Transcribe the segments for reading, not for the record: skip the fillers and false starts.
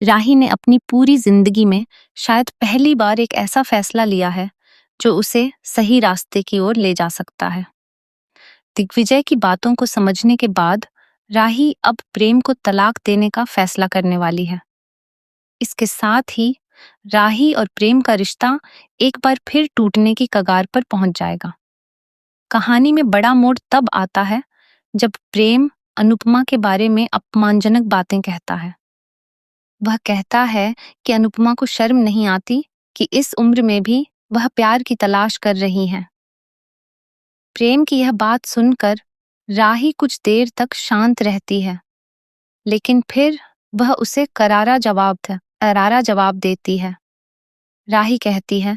राही ने अपनी पूरी जिंदगी में शायद पहली बार एक ऐसा फैसला लिया है जो उसे सही रास्ते की ओर ले जा सकता है। दिग्विजय की बातों को समझने के बाद राही अब प्रेम को तलाक देने का फैसला करने वाली है। इसके साथ ही राही और प्रेम का रिश्ता एक बार फिर टूटने की कगार पर पहुंच जाएगा। कहानी में बड़ा मोड़ तब आता है जब प्रेम अनुपमा के बारे में अपमानजनक बातें कहता है। वह कहता है कि अनुपमा को शर्म नहीं आती कि इस उम्र में भी वह प्यार की तलाश कर रही है। प्रेम की यह बात सुनकर राही कुछ देर तक शांत रहती है, लेकिन फिर वह उसे करारा जवाब देती है। राही कहती है,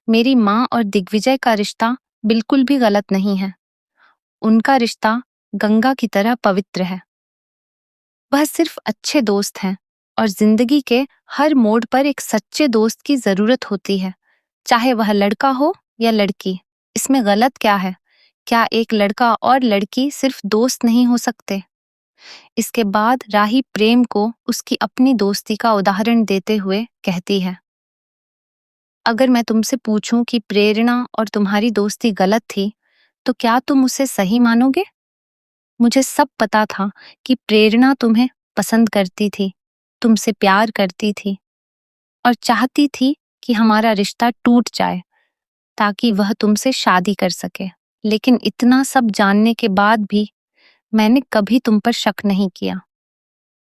मेरी माँ और दिग्विजय का रिश्ता बिल्कुल भी गलत नहीं है। उनका रिश्ता गंगा की तरह पवित्र है। वह सिर्फ अच्छे दोस्त हैं और जिंदगी के हर मोड़ पर एक सच्चे दोस्त की जरूरत होती है, चाहे वह लड़का हो या लड़की। इसमें गलत क्या है? क्या एक लड़का और लड़की सिर्फ दोस्त नहीं हो सकते? इसके बाद राही प्रेम को उसकी अपनी दोस्ती का उदाहरण देते हुए कहती है, अगर मैं तुमसे पूछूं कि प्रेरणा और तुम्हारी दोस्ती गलत थी, तो क्या तुम उसे सही मानोगे? मुझे सब पता था कि प्रेरणा तुम्हें पसंद करती थी, तुमसे प्यार करती थी और चाहती थी कि हमारा रिश्ता टूट जाए ताकि वह तुमसे शादी कर सके। लेकिन इतना सब जानने के बाद भी मैंने कभी तुम पर शक नहीं किया।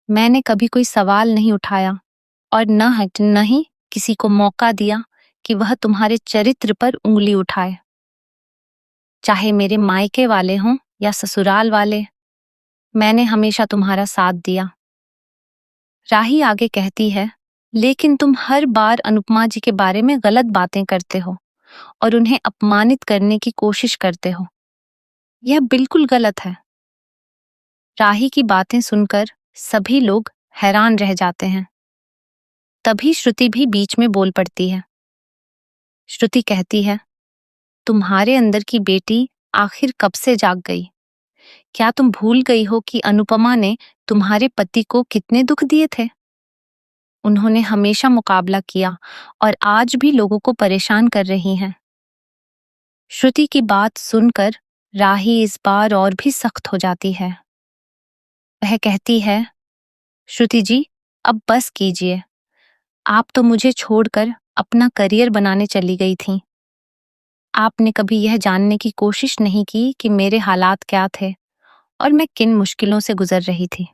मैंने कभी कोई सवाल नहीं उठाया और न ही किसी को मौका दिया कि वह तुम्हारे चरित्र पर उंगली उठाए। चाहे मेरे मायके वाले हों या ससुराल वाले, मैंने हमेशा तुम्हारा साथ दिया। राही आगे कहती है, लेकिन तुम हर बार अनुपमा जी के बारे में गलत बातें करते हो और उन्हें अपमानित करने की कोशिश करते हो। यह बिल्कुल गलत है। राही की बातें सुनकर सभी लोग हैरान रह जाते हैं। तभी श्रुति भी बीच में बोल पड़ती है। श्रुति कहती है, तुम्हारे अंदर की बेटी आखिर कब से जाग गई? क्या तुम भूल गई हो कि अनुपमा ने तुम्हारे पति को कितने दुख दिए थे? उन्होंने हमेशा मुकाबला किया और आज भी लोगों को परेशान कर रही हैं। श्रुति की बात सुनकर राही इस बार और भी सख्त हो जाती है। वह कहती है, श्रुति जी, अब बस कीजिए। आप तो मुझे छोड़कर अपना करियर बनाने चली गई थीं। आपने कभी यह जानने की कोशिश नहीं की कि मेरे हालात क्या थे और मैं किन मुश्किलों से गुजर रही थी।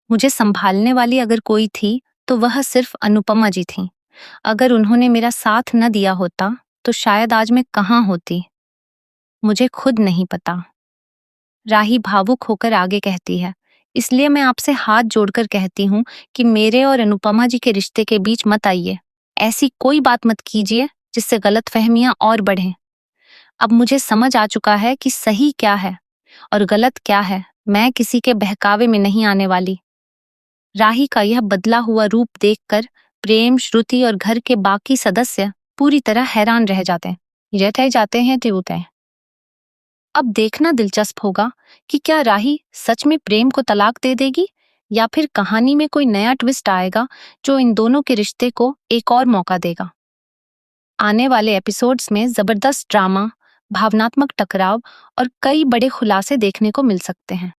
मुझे संभालने वाली अगर कोई थी तो वह सिर्फ अनुपमा जी थीं। अगर उन्होंने मेरा साथ न दिया होता तो शायद आज मैं कहाँ होती, मुझे खुद नहीं पता। राही भावुक होकर आगे कहती है, इसलिए मैं आपसे हाथ जोड़कर कहती हूँ कि मेरे और अनुपमा जी के रिश्ते के बीच मत आइए। ऐसी कोई बात मत कीजिए जिससे गलतफहमियां और बढ़ें। अब मुझे समझ आ चुका है कि सही क्या है और गलत क्या है। मैं किसी के बहकावे में नहीं आने वाली। राही का यह बदला हुआ रूप देखकर प्रेम, श्रुति और घर के बाकी सदस्य पूरी तरह हैरान रह जाते हैं। अब देखना दिलचस्प होगा कि क्या राही सच में प्रेम को तलाक दे देगी या फिर कहानी में कोई नया ट्विस्ट आएगा जो इन दोनों के रिश्ते को एक और मौका देगा। आने वाले एपिसोड्स में जबरदस्त ड्रामा, भावनात्मक टकराव और कई बड़े खुलासे देखने को मिल सकते हैं।